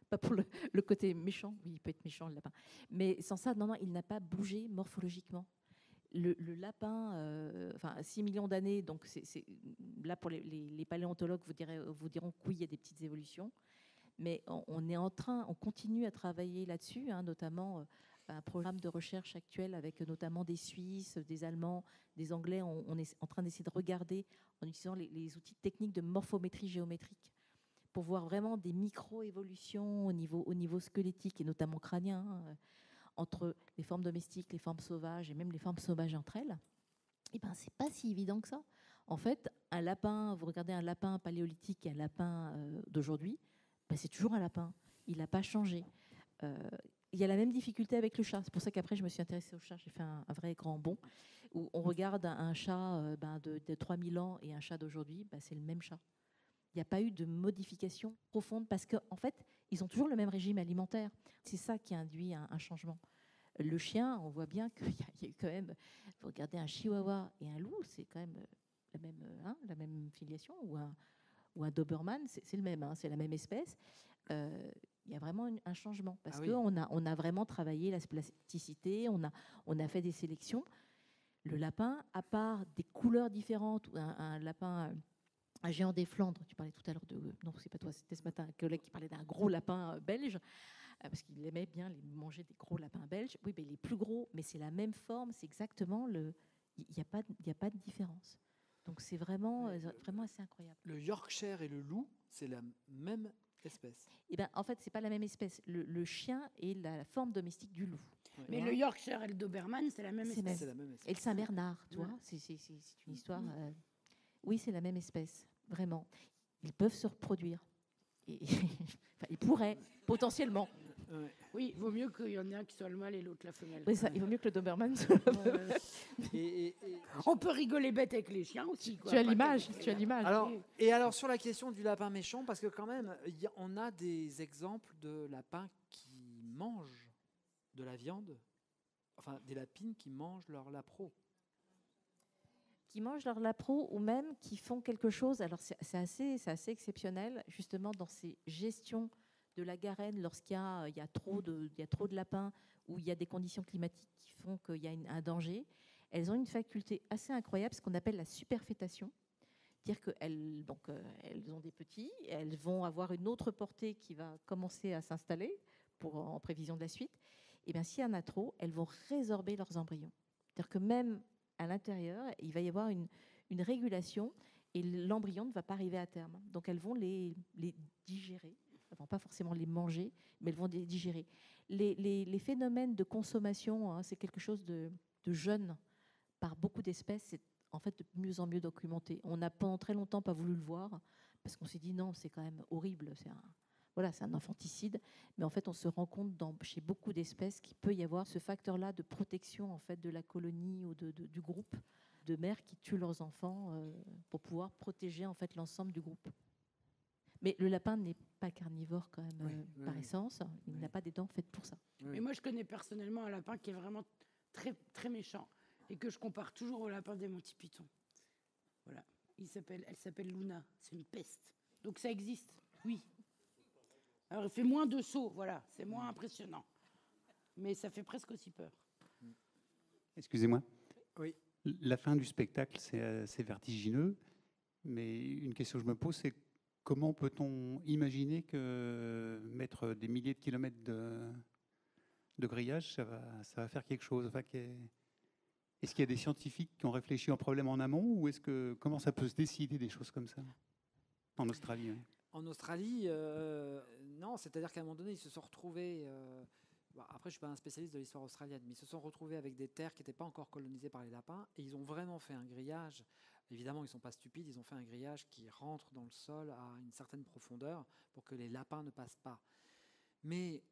Pas pour le côté méchant, oui, il peut être méchant, le lapin. Mais sans ça, non, il n'a pas bougé morphologiquement. Le lapin, 6 millions d'années, donc là, pour les paléontologues, vous diront que oui, il y a des petites évolutions. Mais on continue à travailler là-dessus, hein, notamment un programme de recherche actuel avec notamment des Suisses, des Allemands, des Anglais. On est en train d'essayer de regarder en utilisant les outils techniques de morphométrie géométrique pour voir vraiment des micro-évolutions au niveau squelettique et notamment crânien, hein, entre les formes domestiques, les formes sauvages et même les formes sauvages entre elles. Et ben, c'est pas si évident que ça. En fait, un lapin, vous regardez un lapin paléolithique et un lapin d'aujourd'hui, ben, c'est toujours un lapin. Il n'a pas changé. Il y a la même difficulté avec le chat. C'est pour ça qu'après, je me suis intéressée au chat. J'ai fait un vrai grand bond. Où on regarde un chat de 3000 ans et un chat d'aujourd'hui, ben, c'est le même chat. Il n'y a pas eu de modification profonde parce qu'en fait, ils ont toujours le même régime alimentaire. C'est ça qui induit un changement. Le chien, on voit bien qu'il y a eu quand même... Vous regardez un chihuahua et un loup, c'est quand même la même filiation, ou un Doberman, c'est le même, hein, c'est la même espèce. Il y a vraiment un changement parce qu'on a vraiment travaillé la plasticité, on a fait des sélections. Le lapin, à part des couleurs différentes, ou un lapin... Un géant des Flandres, tu parlais tout à l'heure de... Non, c'est pas toi, c'était ce matin un collègue qui parlait d'un gros lapin belge, parce qu'il aimait bien manger des gros lapins belges. Oui, mais il est plus gros, mais c'est la même forme, c'est exactement le... Il n'y a pas de différence. Donc c'est vraiment assez incroyable. Le Yorkshire et le loup, c'est la même espèce. Eh ben, en fait, c'est pas la même espèce. Le chien est la forme domestique du loup. Mais le Yorkshire et le Doberman, c'est la même espèce. C'est la même espèce. Et le Saint-Bernard, tu vois, c'est une histoire... Oui, c'est la même espèce, vraiment. Ils peuvent se reproduire. Ils pourraient, potentiellement. Oui, il vaut mieux qu'il y en ait un qui soit le mâle et l'autre la femelle. Oui, il vaut mieux que le Doberman soit le femelle. On peut rigoler bête avec les chiens aussi. Quoi. Tu as l'image. Alors, sur la question du lapin méchant, parce que quand même, on a des exemples de lapins qui mangent de la viande, enfin des lapines qui mangent leur lapro. Qui mangent leur lapro ou même qui font quelque chose. Alors c'est assez exceptionnel justement dans ces gestions de la garenne lorsqu'il y a trop de lapins ou il y a des conditions climatiques qui font qu'il y a un danger. Elles ont une faculté assez incroyable, ce qu'on appelle la superfétation, c'est-à-dire qu'elles ont des petits, elles vont avoir une autre portée qui va commencer à s'installer en prévision de la suite. Et bien s'il y en a trop, elles vont résorber leurs embryons. C'est-à-dire que même à l'intérieur, il va y avoir une régulation et l'embryon ne va pas arriver à terme. Donc elles vont les digérer. Elles ne vont pas forcément les manger, mais elles vont les digérer. Les phénomènes de consommation, hein, c'est quelque chose de jeune par beaucoup d'espèces, c'est en fait de mieux en mieux documenté. On n'a pendant très longtemps pas voulu le voir parce qu'on s'est dit non, c'est quand même horrible, c'est un infanticide. Mais en fait, on se rend compte chez beaucoup d'espèces qu'il peut y avoir ce facteur-là de protection en fait de la colonie ou du groupe de mères qui tuent leurs enfants pour pouvoir protéger en fait l'ensemble du groupe. Mais le lapin n'est pas carnivore quand même par essence. Il n'a pas des dents faites pour ça. Mais moi, je connais personnellement un lapin qui est vraiment très, très méchant et que je compare toujours au lapin des Monty Python. Voilà. Elle s'appelle Luna. C'est une peste. Donc ça existe, oui. Alors, il fait moins de sauts, voilà. C'est moins impressionnant. Mais ça fait presque aussi peur. Excusez-moi. Oui. La fin du spectacle, c'est vertigineux. Mais une question que je me pose, c'est comment peut-on imaginer que mettre des milliers de kilomètres de grillage, ça va faire quelque chose? Enfin, est-ce qu'il y a des scientifiques qui ont réfléchi au problème en amont, ou comment ça peut se décider des choses comme ça en Australie? Oui. En Australie, non, c'est-à-dire qu'à un moment donné, ils se sont retrouvés. Après, je ne suis pas un spécialiste de l'histoire australienne, mais ils se sont retrouvés avec des terres qui n'étaient pas encore colonisées par les lapins, et ils ont vraiment fait un grillage. Évidemment, ils ne sont pas stupides, ils ont fait un grillage qui rentre dans le sol à une certaine profondeur pour que les lapins ne passent pas. Mais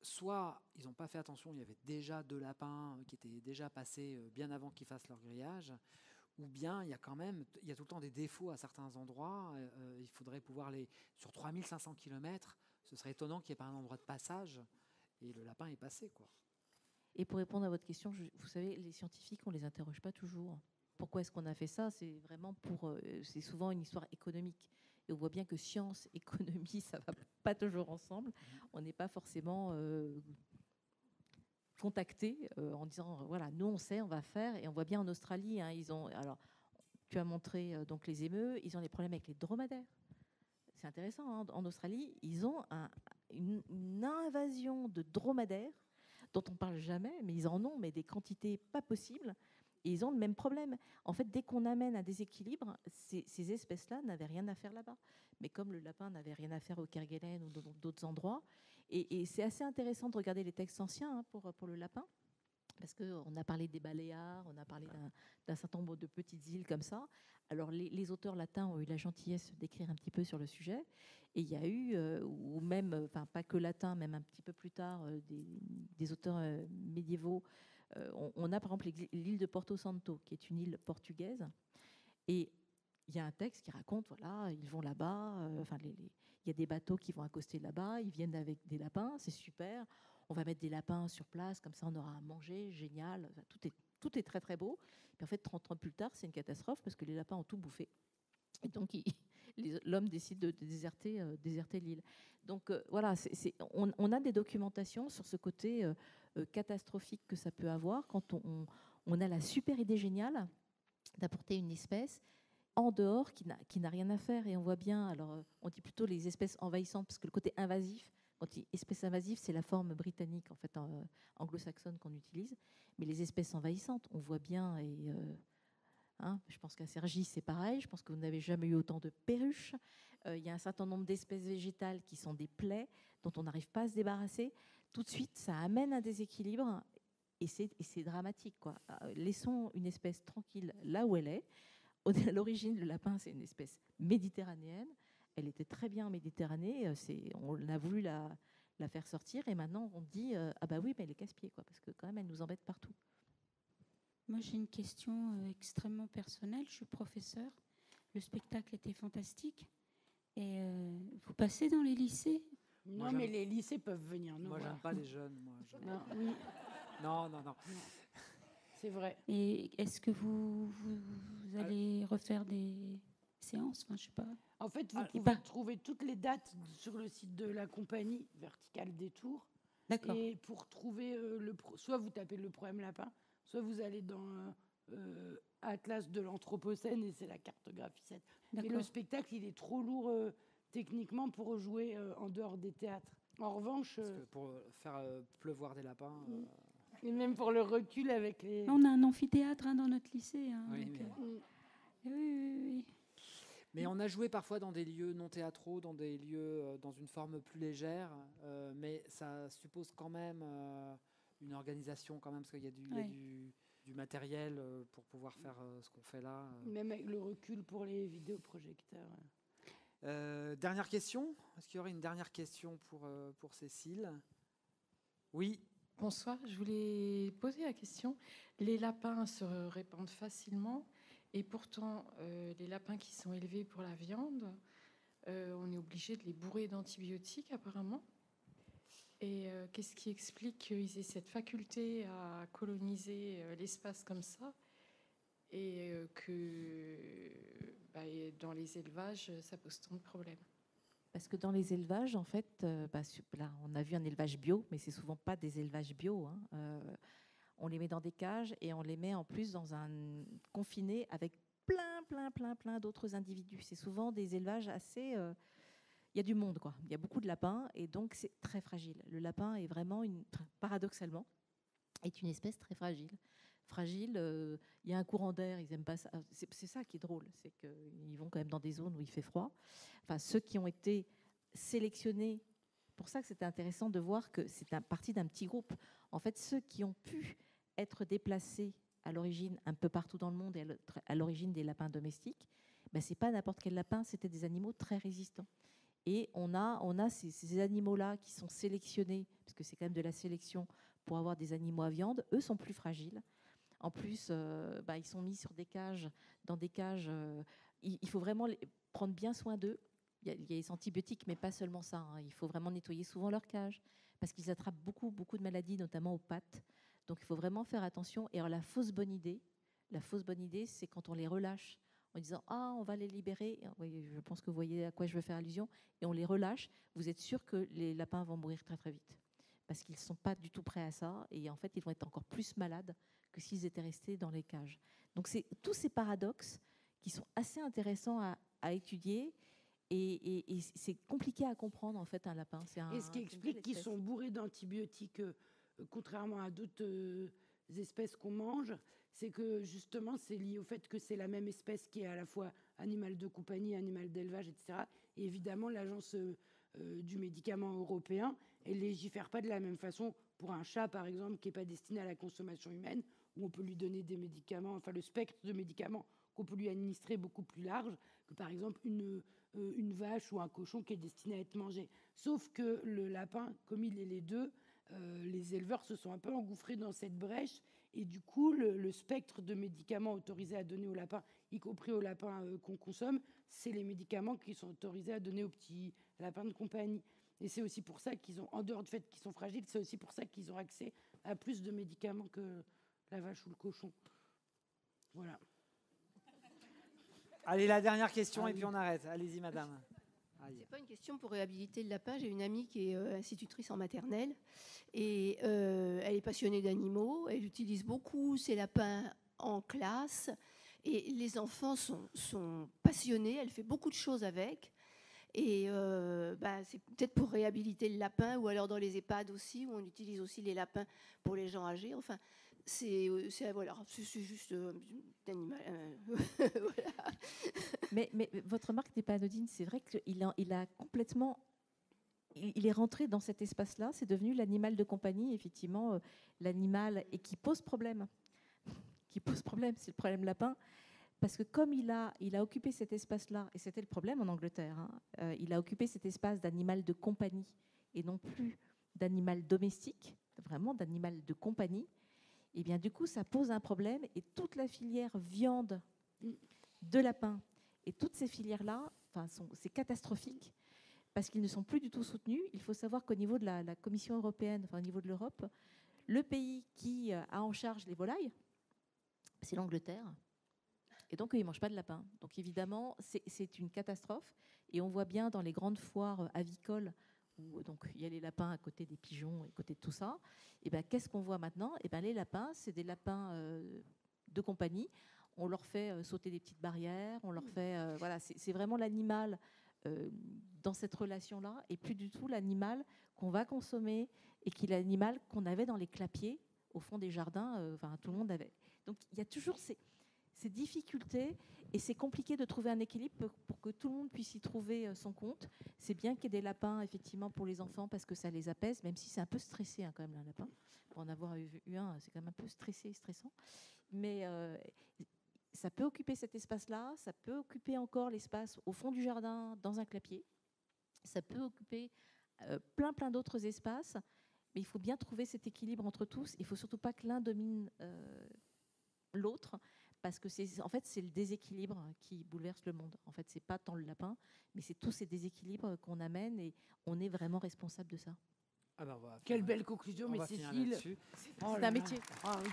soit ils n'ont pas fait attention, il y avait déjà 2 lapins qui étaient déjà passés bien avant qu'ils fassent leur grillage, ou bien il y a tout le temps des défauts à certains endroits. Il faudrait pouvoir sur 3500 km, ce serait étonnant qu'il n'y ait pas un endroit de passage, et le lapin est passé, quoi. Et pour répondre à votre question, vous savez, les scientifiques, on ne les interroge pas toujours. Pourquoi est-ce qu'on a fait ça? C'est vraiment c'est souvent une histoire économique. Et on voit bien que science, économie, ça ne va pas toujours ensemble. On n'est pas forcément contacté en disant, voilà, nous on sait, on va faire. Et on voit bien en Australie, alors, tu as montré donc les émeus, ils ont des problèmes avec les dromadaires. C'est intéressant, hein, en Australie, ils ont une invasion de dromadaires dont on ne parle jamais, mais ils en ont des quantités pas possibles. Et ils ont le même problème. En fait, dès qu'on amène un déséquilibre, ces espèces-là n'avaient rien à faire là-bas. Mais comme le lapin n'avait rien à faire au Kerguelen ou d'autres endroits, et c'est assez intéressant de regarder les textes anciens pour le lapin, parce qu'on a parlé des Baléares, on a parlé d'un certain nombre de petites îles comme ça. Alors, les auteurs latins ont eu la gentillesse d'écrire un petit peu sur le sujet. Et il y a eu, ou même, enfin pas que latins, même un petit peu plus tard, des auteurs médiévaux. On a par exemple l'île de Porto Santo, qui est une île portugaise. Et il y a un texte qui raconte, voilà, ils vont là-bas, il y a des bateaux qui vont accoster là-bas, ils viennent avec des lapins, c'est super. On va mettre des lapins sur place, comme ça on aura à manger, génial. Enfin, tout est très très beau. Puis en fait, 30 ans plus tard, c'est une catastrophe parce que les lapins ont tout bouffé. Et donc l'homme décide de déserter l'île. Donc voilà, on a des documentations sur ce côté catastrophique que ça peut avoir quand on a la super idée géniale d'apporter une espèce en dehors qui n'a rien à faire. Et on voit bien, alors on dit plutôt les espèces envahissantes, parce que le côté invasif, quand on dit espèce invasive, c'est la forme britannique, en fait, anglo-saxonne qu'on utilise. Mais les espèces envahissantes, on voit bien, je pense qu'à Cergy, c'est pareil. Je pense que vous n'avez jamais eu autant de perruches. Il y a un certain nombre d'espèces végétales qui sont des plaies dont on n'arrive pas à se débarrasser. Tout de suite, ça amène un déséquilibre et c'est dramatique, quoi. Laissons une espèce tranquille là où elle est. À l'origine, le lapin, c'est une espèce méditerranéenne. Elle était très bien en Méditerranée. On a voulu la faire sortir et maintenant on dit ah bah oui, mais elle est casse-pied, quoi, parce que quand même, elle nous embête partout. Moi, j'ai une question extrêmement personnelle. Je suis professeure. Le spectacle était fantastique. Et vous passez dans les lycées? Non, mais les lycées peuvent venir nous voir. Moi, j'aime pas les jeunes. Non, oui. Non. C'est vrai. Et est-ce que vous allez refaire des séances? Enfin, je sais pas. En fait, vous pouvez trouver toutes les dates sur le site de la compagnie Vertical Détour. D'accord. Et pour trouver soit vous tapez le problème lapin, soit vous allez dans Atlas de l'Anthropocène et c'est la cartographie 7. Mais le spectacle, il est trop lourd techniquement pour jouer en dehors des théâtres. En revanche... Parce que pour faire pleuvoir des lapins... Et même pour le recul avec les... On a un amphithéâtre dans notre lycée. Oui. Oui. Mais on a joué parfois dans des lieux non théâtraux, dans des lieux dans une forme plus légère, mais ça suppose quand même une organisation quand même, parce qu'il y a du du matériel pour pouvoir faire ce qu'on fait là. Même avec le recul pour les vidéoprojecteurs. Dernière question. Est-ce qu'il y aurait une dernière question pour Cécile? Oui. Bonsoir, je voulais poser la question. Les lapins se répandent facilement et pourtant les lapins qui sont élevés pour la viande, on est obligé de les bourrer d'antibiotiques apparemment. Et qu'est-ce qui explique qu'ils aient cette faculté à coloniser l'espace comme ça et que dans les élevages, ça pose tant de problèmes? Parce que dans les élevages, en fait, là, on a vu un élevage bio, mais c'est souvent pas des élevages bio. On les met dans des cages et on les met en plus dans un confiné avec plein d'autres individus. C'est souvent des élevages assez... Il y a du monde, quoi. Il y a beaucoup de lapins et donc c'est très fragile. Le lapin est vraiment, paradoxalement, est une espèce très fragile. Il y a un courant d'air, ils n'aiment pas ça. C'est ça qui est drôle, c'est qu'ils vont quand même dans des zones où il fait froid. Enfin, ceux qui ont été sélectionnés, pour ça que c'était intéressant de voir que c'est parti d'un petit groupe. En fait, ceux qui ont pu être déplacés à l'origine un peu partout dans le monde et à l'origine des lapins domestiques, c'est pas n'importe quel lapin, c'était des animaux très résistants. Et on a ces animaux-là qui sont sélectionnés, parce que c'est quand même de la sélection pour avoir des animaux à viande, eux sont plus fragiles. En plus, ils sont mis sur des cages, dans des cages. Il faut vraiment prendre bien soin d'eux. Il y a les antibiotiques, mais pas seulement ça. Il faut vraiment nettoyer souvent leur cage, parce qu'ils attrapent beaucoup de maladies, notamment aux pattes. Donc il faut vraiment faire attention. Et alors la fausse bonne idée, c'est quand on les relâche en disant on va les libérer. Oui, je pense que vous voyez à quoi je veux faire allusion. Et on les relâche. Vous êtes sûr que les lapins vont mourir très très vite, parce qu'ils ne sont pas du tout prêts à ça. Et en fait, ils vont être encore plus malades que s'ils étaient restés dans les cages. Donc c'est tous ces paradoxes qui sont assez intéressants à étudier. Et c'est compliqué à comprendre, en fait, un lapin. Et ce qui explique qu'ils sont bourrés d'antibiotiques, contrairement à d'autres espèces qu'on mange, c'est que justement, c'est lié au fait que c'est la même espèce qui est à la fois animal de compagnie, animal d'élevage, etc. Et évidemment, l'agence du médicament européen, elle ne légifère pas de la même façon pour un chat, par exemple, qui n'est pas destiné à la consommation humaine, où on peut lui donner des médicaments, enfin le spectre de médicaments qu'on peut lui administrer est beaucoup plus large que, par exemple, une vache ou un cochon qui est destiné à être mangé. Sauf que le lapin, comme il est les deux, les éleveurs se sont un peu engouffrés dans cette brèche et du coup, le spectre de médicaments autorisés à donner aux lapins, y compris aux lapins qu'on consomme, c'est les médicaments qui sont autorisés à donner aux petits lapins de compagnie. Et c'est aussi pour ça qu'ils ont, en dehors du fait qu'ils sont fragiles, c'est aussi pour ça qu'ils ont accès à plus de médicaments que la vache ou le cochon. Voilà. Allez, la dernière question et puis on arrête. Allez-y, madame. C'est pas une question pour réhabiliter le lapin. J'ai une amie qui est institutrice en maternelle et elle est passionnée d'animaux. Elle utilise beaucoup ses lapins en classe et les enfants sont passionnés. Elle fait beaucoup de choses avec. Et c'est peut-être pour réhabiliter le lapin ou alors dans les EHPAD aussi, où on utilise aussi les lapins pour les gens âgés. Enfin, c'est juste d'animal. Voilà. Mais votre remarque n'est pas anodine. C'est vrai qu'il a complètement... Il est rentré dans cet espace-là. C'est devenu l'animal de compagnie, effectivement, l'animal et qui pose problème. C'est le problème lapin. Parce que comme il a occupé cet espace-là, et c'était le problème en Angleterre, il a occupé cet espace d'animal de compagnie et non plus d'animal domestique, vraiment d'animal de compagnie, et bien du coup ça pose un problème et toute la filière viande de lapin et toutes ces filières-là, c'est catastrophique parce qu'ils ne sont plus du tout soutenus. Il faut savoir qu'au niveau de la Commission européenne, au niveau de l'Europe, le pays qui a en charge les volailles, c'est l'Angleterre. Et donc, ils ne mangent pas de lapin. Donc, évidemment, c'est une catastrophe. Et on voit bien dans les grandes foires avicoles, où il y a les lapins à côté des pigeons, à côté de tout ça. Et ben, qu'est-ce qu'on voit maintenant? Et ben, les lapins, c'est des lapins de compagnie. On leur fait sauter des petites barrières. On leur fait, voilà, c'est vraiment l'animal dans cette relation-là, et plus du tout l'animal qu'on va consommer et qui est l'animal qu'on avait dans les clapiers au fond des jardins. Tout le monde avait. Donc, il y a toujours ces difficultés et c'est compliqué de trouver un équilibre pour que tout le monde puisse y trouver son compte. C'est bien qu'il y ait des lapins effectivement pour les enfants parce que ça les apaise, même si c'est un peu stressé quand même un lapin. Pour en avoir eu un, c'est quand même un peu stressant. mais ça peut occuper cet espace-là, ça peut occuper encore l'espace au fond du jardin, dans un clapier, ça peut occuper plein d'autres espaces, mais il faut bien trouver cet équilibre entre tous. Il ne faut surtout pas que l'un domine l'autre, parce que c'est le déséquilibre qui bouleverse le monde. En fait, c'est pas tant le lapin, mais c'est tous ces déséquilibres qu'on amène, et on est vraiment responsable de ça. Quelle belle conclusion, mais Cécile, c'est un métier. Ah, oui.